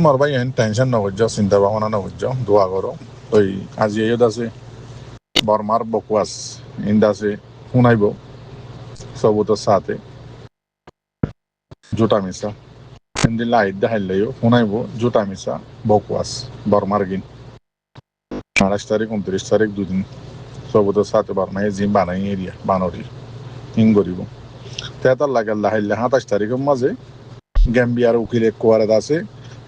মরবাই N tension নগজ্য চিন্তা ভাবনা নগজ্য দোয়া করো ওই আজি এইত আছে বর্মার বকওয়াস ইন্দা আছে শুনাইব সবুতর সাথে জোটা মিশা হিন্দি লাইট দেখাইলেও শুনাইব জোটা মিশা বকওয়াস বর্মার গিন 28 তারিখ 29 তারিখ দুদিন সবুতর সাথে বর্মায় জিম বানাই এরিয়া বানরি হিং করিব তেতার লাগে লাহাইলে 27 তারিখের মাঝে গ্যাম্বিয়ার উকিলে কোয়ারেদ আছে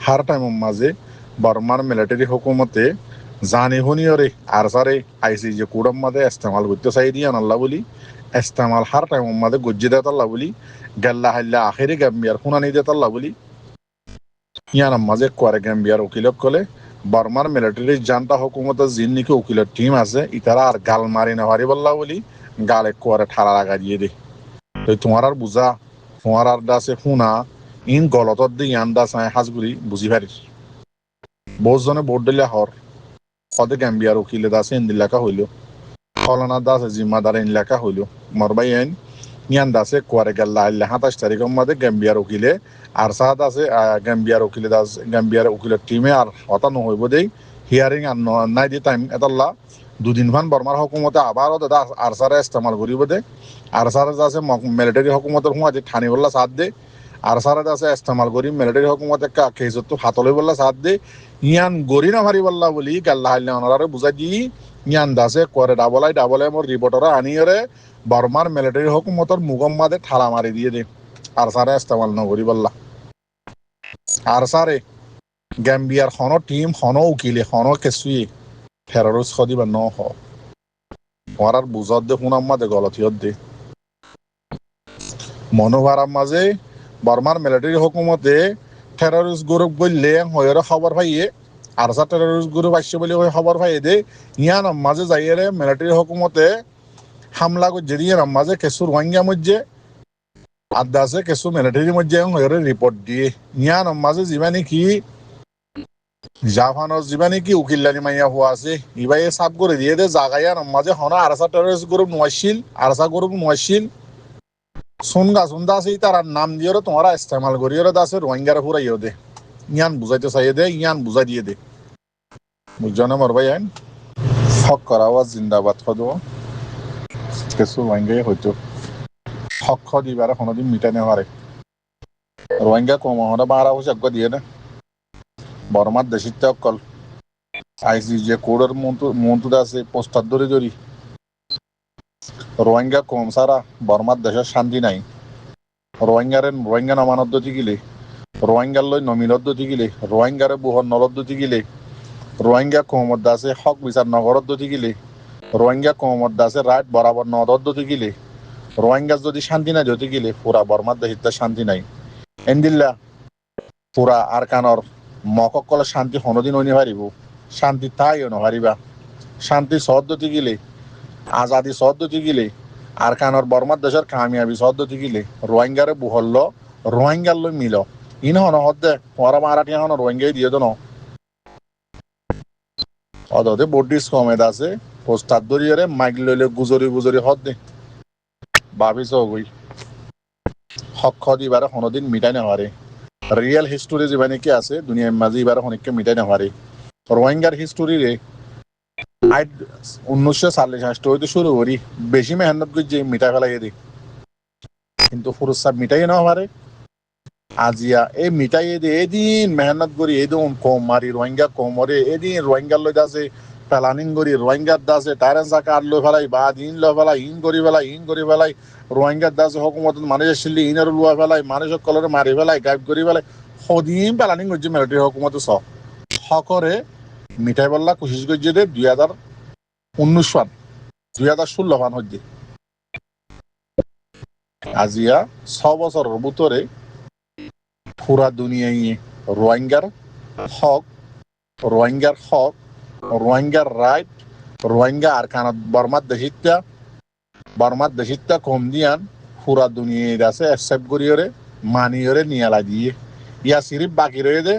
হার টাইমের মাঝে বর্মার মিলিটারি হুকুমতে জানি শুনিয়রে আর সারে আইসি যে কুড়ম মাঝে ইস্তেমাল করতে চাই দিয়ে আনাল্লা বলি ইস্তেমাল হার টাইমের মাঝে গজ্জি দেতাল্লা বলি গেল্লা হাইল্লা আখেরি গ্যাম্বিয়ার শুনানি দেতাল্লা বলি ইয়ানার মাঝে কোয়ারে গ্যাম্বিয়ার উকিলক কলে বর্মার মিলিটারি জান্তা হুকুমতের জিন নিকে উকিলের টিম আছে ইতারা আর গাল মারি না পারি বললা বলি গালে কোয়ারে ঠাড়া লাগা দিয়ে দে তো তোমার আর বুঝা তোমার আর দাসে শুনা ইন গলতত দি ইয়ান দাস হাজগুড়ি বুঝি পারিস বহুজনে ভোট দিলে হর সদে গ্যাম্বিয়ার উকিলে দাসে ইন্দিলাকা হইল ফলানা দাসে জিম্মাদার ইনলাকা হইল মরবাই আইন ইয়ান দাসে কোয়ারে গেল্লা আইলে 27 তারিখের মধ্যে গ্যাম্বিয়ার উকিলে আর সাহাদ আছে গ্যাম্বিয়ার উকিলে দাস গ্যাম্বিয়ার উকিলের টিমে আর হতা নহইব দেই হিয়ারিং আর নাই দি টাইম এতাল্লা দুদিন ভান বর্মার হুকুমতে আবারও দাদা আর সারে ইস্তেমাল করিব দে আর সারে আছে মিলিটারি হুকুমতের হুঁয়া ঠানি বললা সাথ দে আর সারে আছে ইস্তেমাল করি মিলিটারি হুকুমতে কেসত হাতলে বললা সাথ দে ইয়ান গরি না ভারি বললা বলি গাল্লা হাইলে অনারে বুঝাই দি ইয়ান দাসে করে ডাবলাই মোর রিপোর্টার আনিয়রে বর্মার মিলিটারি হুকুমতর মুগম্মাদে ঠালা মারি দিয়ে দে আর সারে ইস্তেমাল নগরি বললা আর সারে গ্যাম্বিয়ার খন টিম খন উকিলে খন কেসুই ফেরারুস খদিবা ন হ ওরার বুঝত দে শুনাম মাঝে গলতিয়ত দে মনোভারার মাঝে বর্মার মিলিটারি হুকুমতে টেররিস্ট গ্রুপ বললে হয়ের খবর পাইয়ে আর সা টেররিস্ট গ্রুপ আসছে বলে খবর পাইয়ে দে ইয়ান মাঝে যাইয়ে মিলিটারি হুকুমতে হামলা করছে দিয়ে মাঝে কেসু রোহিঙ্গা মধ্যে আদা আছে কেসু মিলিটারির মধ্যে হয়ের রিপোর্ট দিয়ে ইয়ান মাঝে যিমানি কি জাপানৰ যিমানি কি উকিল্লানি মাইয়া হওয়া আছে ইবাই সাব করে দিয়ে দে জাগাইয়ার মাঝে হনা আরসা টেররিস্ট গ্রুপ নোয়াইছিল আরসা গ্রুপ নোয়াইছিল সুন্দা আছে তার নাম দিয়ে তোমরা ইস্তেমাল করিয়ে আছে রোহিঙ্গার ফুরাইও দে ইয়ান বুঝাইতে চাইয়ে দে ইয়ান বুঝাই দিয়ে দে বুঝছো না মরবাই আইন হক করা আওয়াজ জিন্দাবাদ খদ কিছু রোহিঙ্গাই হইতো হক দিবার কোনোদিন মিটানে পারে রোহিঙ্গা কম হলে বাড়া হচ্ছে আজ্ঞা দিয়ে না বর্মার দেশিত অকল আইসি যে কোডের মন্ত্রী আছে পোস্টার ধরে ধরি রোহিঙ্গা কম সারা বর্মার দেশের শান্তি নাই রোহিঙ্গা নমানদ্দতি গিলে রোহিঙ্গার লই নমিনদ্দতি গিলে রোহিঙ্গারে বুহর নলদ্দতি গিলে রোহিঙ্গা কমত আছে হক বিচার নগরদ্দতি গিলে রোহিঙ্গা কমত আছে রাইট বরাবর নদদ্দতি গিলে রোহিঙ্গার যদি শান্তি নাই যদি গিলে পুরা বর্মার দেশিত শান্তি নাই এন্দিল্লা পুরা আরকানর মককলে শান্তি হনদিন হইনি পারিব শান্তি তাইও নহারিবা শান্তি সদ্যতি গিলে আজাদি সদ্যতি গিলে আর কানর বর্মার দেশের কামিয়াবি সদ্যতি গিলে রোহিঙ্গারে বুহল্ল রোহিঙ্গার লই মিল ইন হন হদ্দে ওরা মারাঠি হন রোহিঙ্গাই দিয়ে তো ন অদতে বডিস কমেদ আছে পোস্টার ধরিয়ে মাইক লইলে গুজরি হদ্দে ভাবিস গই হক দিবারে হনদিন মিটাই নেওয়ারে রিয়েল হিস্টোরি যিমানে কি আছে দুনিয়ার মাঝে এবার অনেককে মিটাই নেওয়ারে রোহিঙ্গার হিস্টোরি রে 1940 হইতে শুরু করি বেশি মেহনত করছে মিটাই ফেলাই দি কিন্তু ফুরুসাব মিটাই না পারে আজিয়া এই মিটাই দি এদিন মেহনত করি এদিন কম মারি রোহিঙ্গা কম মরে এদিন রোহিঙ্গার লই আছে প্ল্যানিং করি রোহিঙ্গার দাসে টাইরেন্স আকার লই ফেলাই বা দিন লই ফেলাই ইন করি ফেলাই রোহিঙ্গার দাসে হুকুমত মানুষ আসলে ইনার লুয়া ফেলাই মানুষের কলরে মারি ফেলাই গাইব করি ফেলাই সদিন প্ল্যানিং করছে মিলিটারি হুকুমতে হকরে মিঠাই বল্লা কোশিশ করছে দে 2019 সাল 2016 মান হচ্ছে আজিয়া 6 বছরের ভিতরে পুরা দুনিয়ায় রোহিঙ্গার হক রোহিঙ্গার রাইট রোহিঙ্গা আর কানাত বর্মার দেশিতা কম দিয়ান পুরা দুনিয়ায় আছে অ্যাকসেপ্ট করিয়রে মানিয়রে নিয়ে লাগিয়ে ইয়া সিরিফ বাকি রয়ে দে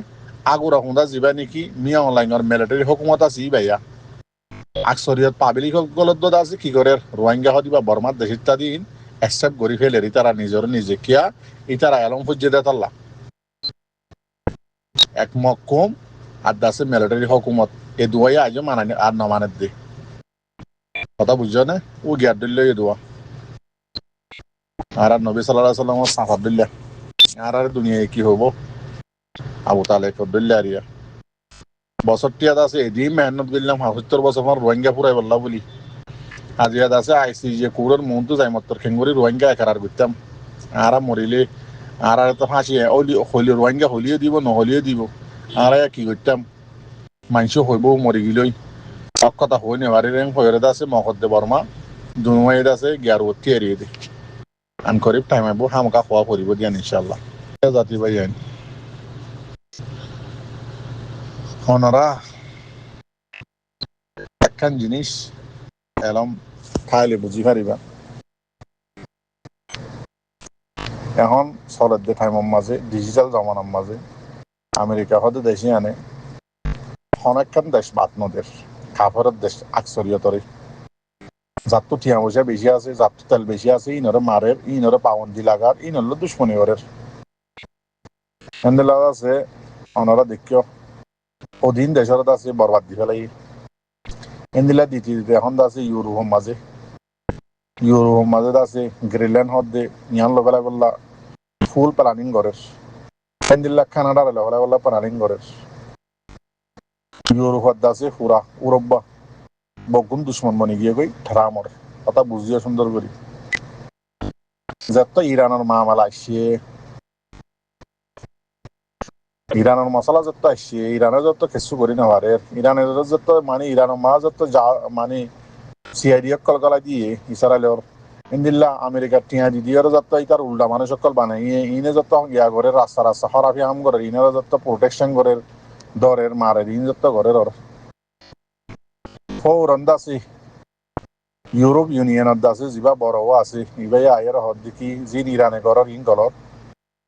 আগুরা হুঁদা যাবা নেকি মিয়া অনলাইনের মিলিটারি হুকুমত আছে ভাইয়া আকসরিয়ত পাবলিক সকলত আছে কি করে রোহিঙ্গা হদিবা বর্মার দেশিতা দিন অ্যাকসেপ্ট করি ফেলে ইতারা নিজে কিয়া ইতারা এলম ফুজে দে তাল্লা এক মক্কম আর দাসে মিলিটারি হুকুমত এ দুয়াই আজও মানানি আর ন মানের দে কথা বুঝছো না ও গিয়ার দিল্লে এ দুয়া আর নবী সাল্লাল্লাহু আলাইহি সাল্লাম সাফাত দিল্লা আর দুনিয়ায় কি হবো আবু তালেব দিল্লা আরিয়া বছর টিয়াদ আছে এদিন মেহনত করলাম ৭৭ বছর পর রোহিঙ্গা ফুরাই বললা বলি আজিয়াদ আছে আইসি যে কুড়ের মন তো যাই মাত্র খেঙ্গুরি রোহিঙ্গা একার করতাম আর মরিলে আর তো ফাঁসি হলি রোহিঙ্গা হলিও দিব নহলিও দিব আর কি করতাম মানুষ হইব মরি গিলই সব কথা হই নেবারি রেং হয়ে আছে মকদ্দে বর্মা দুনুমাইদ আছে গিয়ার ভর্তি এড়িয়ে দে আন করিব টাইম আইব হামকা খোয়া করিব দিয়ান ইনশাল্লাহ জাতি ভাই আইন হনরা একখান জিনিস এলম খাইলে বুঝি পারিবা এখন চলের দে টাইমের মাঝে ডিজিটাল জমানার মাঝে আমেরিকা হতে দেশে আনে অনেকখান দেশ বাদ নদের কাপড়ের দেশ আকসরিয়তরে যার তো টিয়া পয়সা বেশি আছে যার তো তেল বেশি আছে ইনরে মারের ইনরে পাবন্দি লাগার ইনর দুশ্মনী করের এন্দেলা আছে অনরা দেখিও অধীন দেশের আছে বরবাদ দি ফেলাই এন্দিলা দিতে দিতে এখন আছে ইউরোপের মাঝে আছে গ্রিনল্যান্ড হদ্দে ইয়ান লবেলা বললা ফুল প্ল্যানিং করের এন্দিলা কানাডার লবেলা বললা প্ল্যানিং করের ইউরোপত আছে পুরা উরব্বা বগুন দুশ্মন বনি গিয়ে গই ঠারামর কথা বুঝিয়ে সুন্দর করি যত ইরানের মামালা আসছে ইরানের মশলা যত আসছে ইরানের যত কিছু করি না পারে ইরানের যত মানে ইরানের মা যত মানে সিআইডি কলকালা দিয়ে ইসরায়েলের ইন্দিল্লা আমেরিকার টিয়া দিদিওর যত ইতার উল্টা মানুষ সকল বানাই ইনে যত গিয়া করে রাস্তা হরাফি আম করে ইনের যত প্রোটেকশন করে দরের মারের ইন যত করে ফৌরন্দ আছে ইউরোপ ইউনিয়নত আছে যা বড়ও আছে ইবাই আয়ের হদ দেখি যিন ইরানে গড়র ইন গলত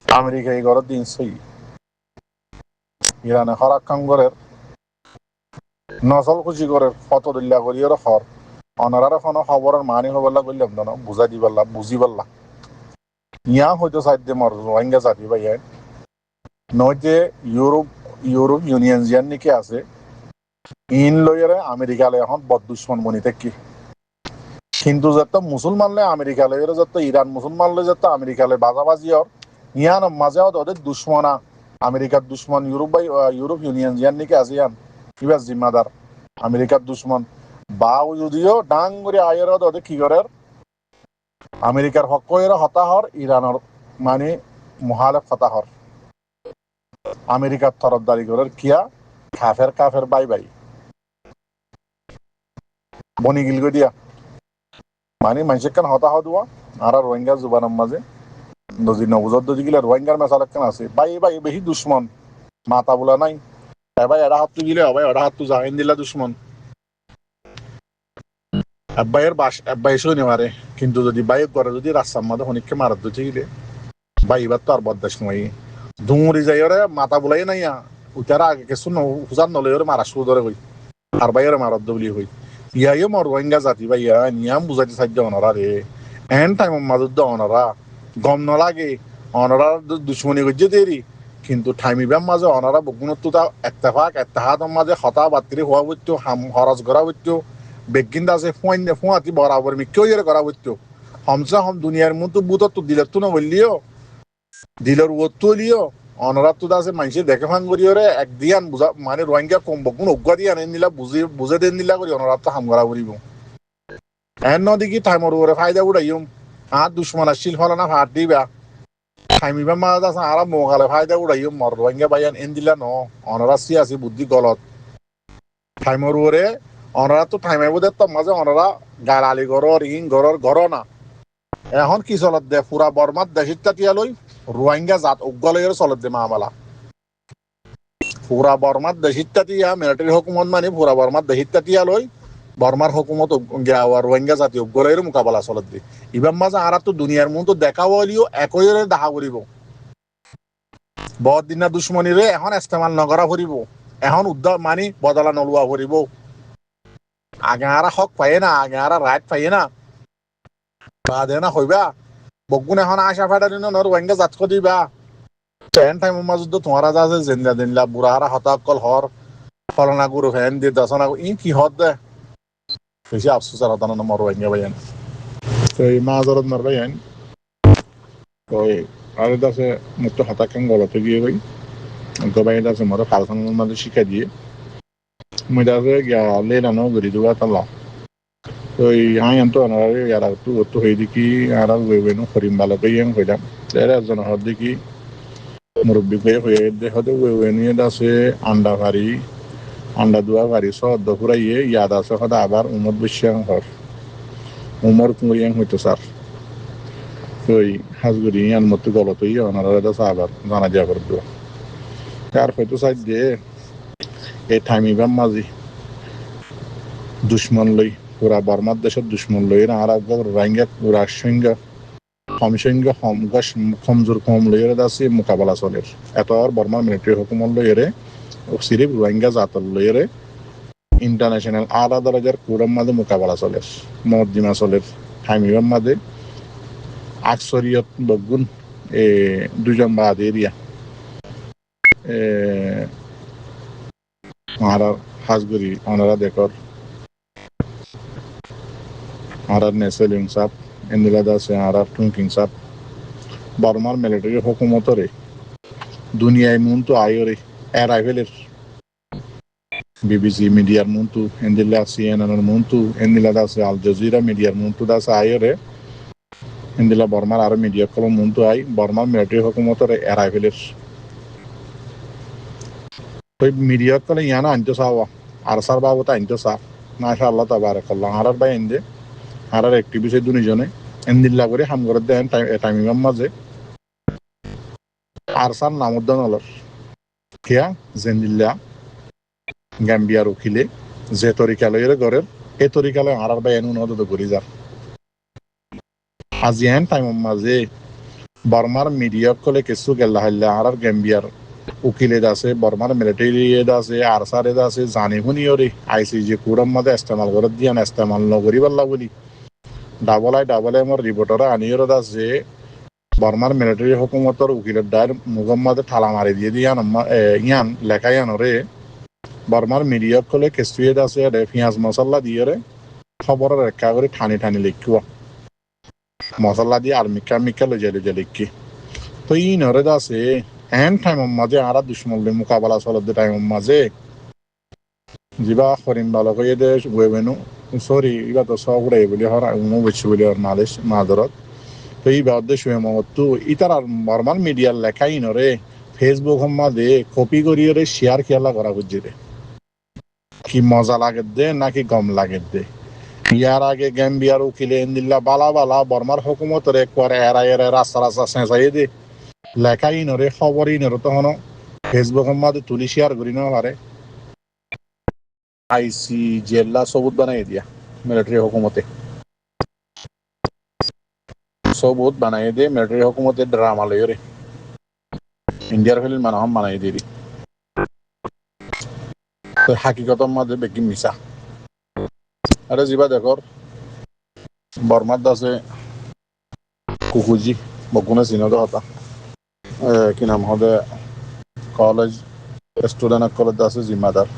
আমেরিকায় গড়ত দিন সই ইরানে হরাক কাম করে নসল খুশি করে ফত দিল্লা করি ওর হর অনারার কোনো খবরের মানি হবল্লা করলাম না বুঝাই দিবাল্লা বুঝি পারলা ইয়া হয়তো সাইড মর রোহিঙ্গা জাতি ভাই নয় যে ইউরোপ ইউনিয়ন জিয়ান নাকি আছে ইন লইয়ারে আমেরিকালে এখন বদ দুশ্মন বনি থাকি কিন্তু যত মুসলমানলে আমেরিকা লইয়ারে যত ইরান মুসলমানলে যত আমেরিকালে বাজাবাজি হর ইয়ান মাঝে ওদের দুশ্মনা আমেরিকার দুশ্মন ইউরোপ ইউনিয়ন জিয়ান নাকি আছে ইয়ান কিবা জিম্মাদার আমেরিকার দুশ্মন বা যদিও ডাং করে আয়ের ওদের কি করে আমেরিকার হকের হতাহর ইরানের মানে মহালেফ হতাহর আমেরিকার তরফদারি করে কিয়া কাফের বাই বনি গিল দিয়া মানে মানুষের কেন হতাহ দেওয়া আর রোহিঙ্গা জুবানের মাঝে নদী নবুজত যদি গিলে রোহিঙ্গার মেসাল কেন আছে বাই বেশি দুশ্মন মাতা বোলা নাই এবার এরা হাতু গিলে হবে এরা হাতু জাহিন দিলা দুশ্মন আব্বাই এসেও নেওয়ারে কিন্তু যদি বাইক করে যদি রাস্তার মধ্যে অনেককে মারাত দিতে গেলে ভাই এবার তো আর বদাস নয় ধুমুরি যাই ওরে মাথা বোলাই নাই উতারা আগে কিছু হুজার নলে ওরে মারা শুরু ধরে হই আর ভাই ওরে মারাত বলি হই ইয়াইও মর রোহিঙ্গা জাতি ভাই নিয়াম বুঝাইতে সাহায্য অনারা রে এন টাইমের মাজত অনারা গম নলাগে অনারা দুশ্মনী করছে দেরি কিন্তু ঠাইমিবার মাঝে অনারা বগুণত এত্তেহাতর মাঝে হতা বাত্রি হওয়া বইতো হরজ করা বইতো বেগিন্দা আছে ফুয়াতি বরাবর মিকেও করা বইতো হমসা হম দুনিয়ার মতো বুতত তো দিলের তো না বললিও দিলের ওতো লিও অনরাত আছে মানুষের দেখে ফান করি ওরে এক দিয়ান বুঝা মানে রোহিঙ্গা কম বকুন অজ্ঞা দিয়ে আনেন দিলা বুঝে দেন দিলা করি অনরাত হাম করা করিব এন নদী টাইমর ওরে ফায়দা উড়াইম আর দুশ্মন আসছিল ফলে না ভাত দিবা টাইমিবা মাছ আছে আর মোগালে ফায়দা উড়াইম মর রোহিঙ্গা বাইয়ান এন দিলা ন অনরা আছে বুদ্ধি গলত টাইমর ওরে অনরা তো টাইমাইব দে তো মাঝে অনরা গালালি গরর ইং গরর গর না এখন কি চলত দে পুরা বর্মাত দেশিতা তিয়ালৈ রোহিঙ্গা জাত উগ্গলের চলত দে মামালা পুরা বর্মাত দেশিতা তিয়া মিলিটারি হুকুমত মানে পুরা বর্মাত দেশিতা তিয়ালৈ বর্মার হুকুমত রোহিঙ্গা জাতি উগ্গলের মোকাবেলা চলত দে ইবার মাঝে আর তো দুনিয়ার মতো দেখা হলিও একই দেখা করিব বহুত দিনা দুশ্মনীরে এখন ইস্তেমাল নকরা ফুরিব এখন উদ্ধার মানে বদলা নলোয়া ফুরিব আগে আরা হক পাইয়ে না আগে আরা রাইট পাইয়ে না বা দে না হইবা বগুন এখন আশা ফাটা দিন রোহিঙ্গা জাতক দিবা এন টাইম মাজুদ তোমারা যা আছে জিন্দা দিনলা বুড়াহারা হতাকল হর ফলনা গুরু ফ্যান দিয়ে দশনা ই কি হদ দে বেশি আফসোস আর হতানো মর ভাঙ্গা ভাইয়ান তো এই মাজরত মার ভাইয়ান তো আর দাসে মুক্ত হতাকান গলতে গিয়ে ভাই গবাই দাসে মর ফালখান মাঝে শিখা দিয়ে মুই দাসে গিয়া লেলানো গরি দুয়া তাল্লা তো আয়ান তো আনারে ইয়ারা তো হই দেখি আর ওয়েনো করিম ভালো ভাইয়ান কইলাম এর একজন হদ দেখি মুরব্বী হয়ে দেহতে ওয়েনিয়ে দাসে আন্ডা ভারি anda dua hari so do pura ye ya da so kada abar umur bisyang hor umur kumuriang hoito sar koi hasguri yan motu goloto ye onara da sabar jana ja kor do kar hoito sai de e time bam mazi dushman loi pura barmad desher dushman loi na arab gor ranga pura shinga কমিশনকে কমজোর কম লইরে দাসি মোকাবেলা চলের এত আর Varma military হুকুমত লইরে সিরিফ Rohingya জাতর লইরে international আধা দরজার কুরম মাঝে মোকাবেলা চলের মদ্দিমা চলের হামিবাম মাঝে আকসরিয়ত বগুন দুজন বাদ এরিয়া আর হাজগুড়ি ওনারা দেখর আর নেসেলিং সাপ এন্দিলা দাসে আর টুঙ্কিং সাপ বর্মার মিলিটারি হুকুমতরে দুনিয়ায় মুন্তু আয়রে অ্যারাইভেলের BBC মিডিয়ার মুন্তু এন্দিলা CNN মুন্তু এন্দিলা দাসে আল জাজিরা মিডিয়ার মুন্তু দাসে আয়রে এন্দিলা বর্মার আর মিডিয়া কলম মুন্তু আই বর্মার মিলিটারি হুকুমতরে অ্যারাইভেলের ওই মিডিয়া কলে ইয়ানা আনতে চাওয়া আর সার বাবতা আনতে চা মাশাআল্লাহ তাবারাকাল্লাহ আর বাই এন্ডে আর অ্যাক্টিভিস্ট দুইজনে এন্দিল্লা করে হাম করে দেন টাইমিং মাঝে আর সার নামুদ্দান অলর কিয়া জেন্দিল্লা গাম্বিয়ার উকিলে যে তরিকালয়ের গড়ের এ তরিকালয় আর বাই এনু নদ করি যার আজি এন টাইম মাঝে বর্মার মিডিয়া কলে কিছু গেল্লা হাল্লা আর গাম্বিয়ার উকিলে দাসে বর্মার মিলিটারি দাসে আর সারে দাসে জানি শুনিওরে ICJ কুরম মাঝে ইস্তেমাল করে দিয়ান ইস্তেমাল নগরি বল্লা বলি ডাবল আই আমার রিপোর্টার আনিয়র দাসে বর্মার মিলিটারি হুকুমতর উকিলের দায়ের মুগম মাঝে ঠালা মারি দিয়ে দিয়ান ইয়ান লেখা ইয়ানরে বর্মার মিডিয়া কলে কেসুয়ে দাসে পেঁয়াজ মশলা দিয়ে খবরের রেখা করে ঠানি ঠানি লিখুয়া মশলা দিয়ে আর মিকা লজে লিখি তো ই নরে দাসে এন টাইম মাঝে আর দুশ্মনলে মোকাবেলা চলতে টাইম মাঝে যিবা হরিণ ভালো হয়ে দে ওয়েবেনু সরি ইবা তো সব উড়াই বলি হর উমো বেশি বলি হর মালিশ মাদরত তো এই বাদে শুয়ে মতো ইতার আর নর্মাল মিডিয়ার লেখাই নরে ফেসবুক মাঝে কপি করিয়ে শেয়ার খেলা করা বুঝছি রে কি মজা লাগে দে নাকি গম লাগে দে ইয়ার আগে গ্যাম্বিয়ার উকিলে এন্দিল্লা বালা বালা বর্মার হুকুমতর একবার এরাই রাস্তা চেঁচাই দে লেখাই নরে খবরই নরে তখন ফেসবুক মাঝে তুলি শেয়ার করি না পারে ICJ সবুত বানাই দিয়া মিলিটারি হুকুমতে সবুত বানাই দিয়ে মিলিটারি হুকুমতে ড্রামা লইরে ইন্ডিয়ার ফিল্ম মানুষ বানাই দিয়ে তো হাকিকতর মাঝে বেশি মিশা আরে যিবা দেখর বর্মার দাসে কুকুজি বকুনে চিনত হতা কি নাম হবে কলেজ স্টুডেন্ট কলেজ আছে জিম্মাদার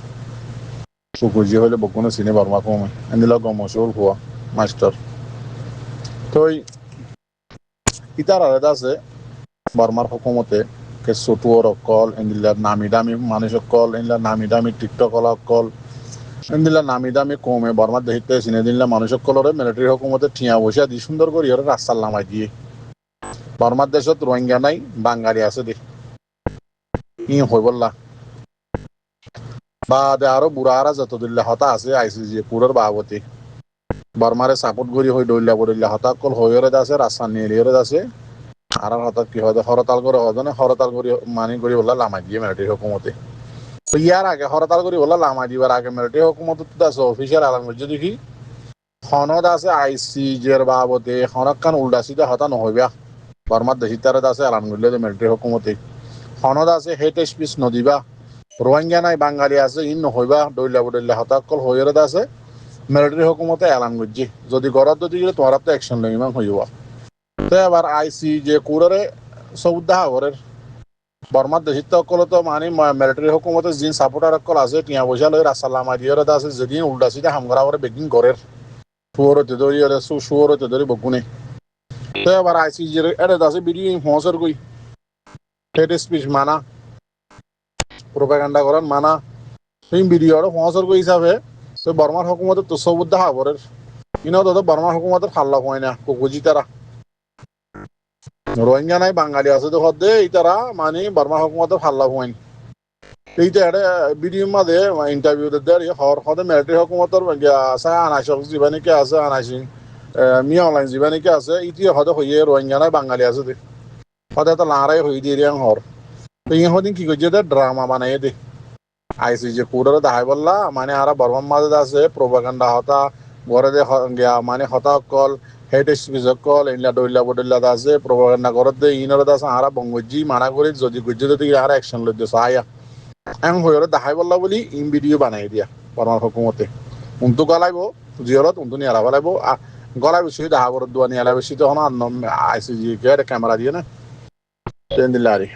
কুকুজি হইলে বকুনে চিনি বর্মা কমে এনিলা গমসুল হওয়া মাস্টার তো ইতার আলাদা আছে বর্মার হুকুমতে কে ছোটুর অকল এনিলা নামি দামি মানুষ অকল এনিলা নামি দামি টিকটক অকল এনিলা নামি দামি কমে বর্মার দেখিতে চিনে দিনলা মানুষ অকলরে মিলিটারি হুকুমতে ঠিয়া বসিয়া দি সুন্দর করি ওরা রাস্তার নামাই দিয়ে বর্মার দেশত রোহিঙ্গা নাই বাঙালি আছে দেখ ই হই বললা বাদে আরো বুড়ারা যত দিল্লা হতা আছে ICJ পুরোর বাবতে বর্মারে সাপোর্ট করি হই দইল্লা বড়িল্লা হতা কল হইরে আছে রাস্তা নিয়ে আছে আর হতা কি হয় হরতাল করে হতো না হরতাল করি মানি করি বললা লামাই দিয়ে মিলিটারি হুকুমতে তো ইয়ার আগে হরতাল করি বললা লামাই দিবার আগে মিলিটারি হুকুমতে তো আছে অফিসিয়াল আলাম করছে দেখি খনদ আছে ICJ এর বাবতে খনকান উল্টা সিধা হতা নহইবা বর্মার দেশিতারে আছে আলাম করলে মিলিটারি হুকুমতে খনদ আছে হেট স্পিচ নদিবা রোহিঙ্গা নাই বাঙালি আছে ইন নহইবা দইল্লা বড়িল্লা হতা কল হইরে আছে মিলিটারি হুকুমতে এলান করছি যদি গড়ত যদি তোমার তো অ্যাকশন লই ইমান হইবা তো এবার ICJ কুররে সৌদা হাগরের বর্মার দেশিত অকল তো মানে মিলিটারি হুকুমতের যিন সাপোর্টার অকল আছে টিয়া পয়সা লই রাস্তা মারিয়র আছে যেদিন উল্টা সিধা হামগরা করে বেগিং গড়ের শুয়োরতে ধরি শুয়োরতে ধরি বকুনে তো এবার আইসিজি এটা আছে ভিডিও হসর কই হেড স্পিচ মানা প্রোপাগান্ডা করেন মানা সেই ভিডিও হসর কই হিসাবে তো বর্মার হুকুমতের তো সবুদ্ধা হাবরের ইনাও তো বর্মার হুকুমতের ফাল্লা হয় না কুকুজি তারা রোহিঙ্গা নাই বাঙালি আছে তো হদে এই তারা মানে বর্মা হুকুমতের ফাল্লা হয় এইটা একটা ভিডিও মাঝে ইন্টারভিউ দেয় হর হদে মিলিটারি হুকুমতের আছে আনাইশক জীবানিকে আছে আনাইছি মিয়া অনলাইন জীবানিকে আছে ইতিয়ে হদে হইয়ে রোহিঙ্গা নাই বাঙালি আছে দে হদে তো লাড়াই হই দিয়ে রিয়াং হর তো ইয়ে হদিন কি করছে ড্রামা বানাই দে আইসি যে কুড়ারে দাহাই বললা মানে আর বর্মার মাঝে আছে প্রোপাগান্ডা হতা ঘরে দে মানে হতা call head speech call in-law ডইলা বডইলা আছে প্রোপাগান্ডা করত দে ইনর আছে আর বঙ্গজি মানা করে যদি গুজ্জে যদি আর অ্যাকশন লই দিছে আয়া এমন হয়ে দাহাই বললা বলি ইন ভিডিও বানাই দিয়া বর্মার হুকুমতে উন্তু গলাইব জিয়রত উন্তু নিয়ে আলাবা লাগবো গলা বেশি দাহা করে দোয়া নিয়ে আলা বেশি তখন আইসি জি কে ক্যামেরা দিয়ে না দিল্লারি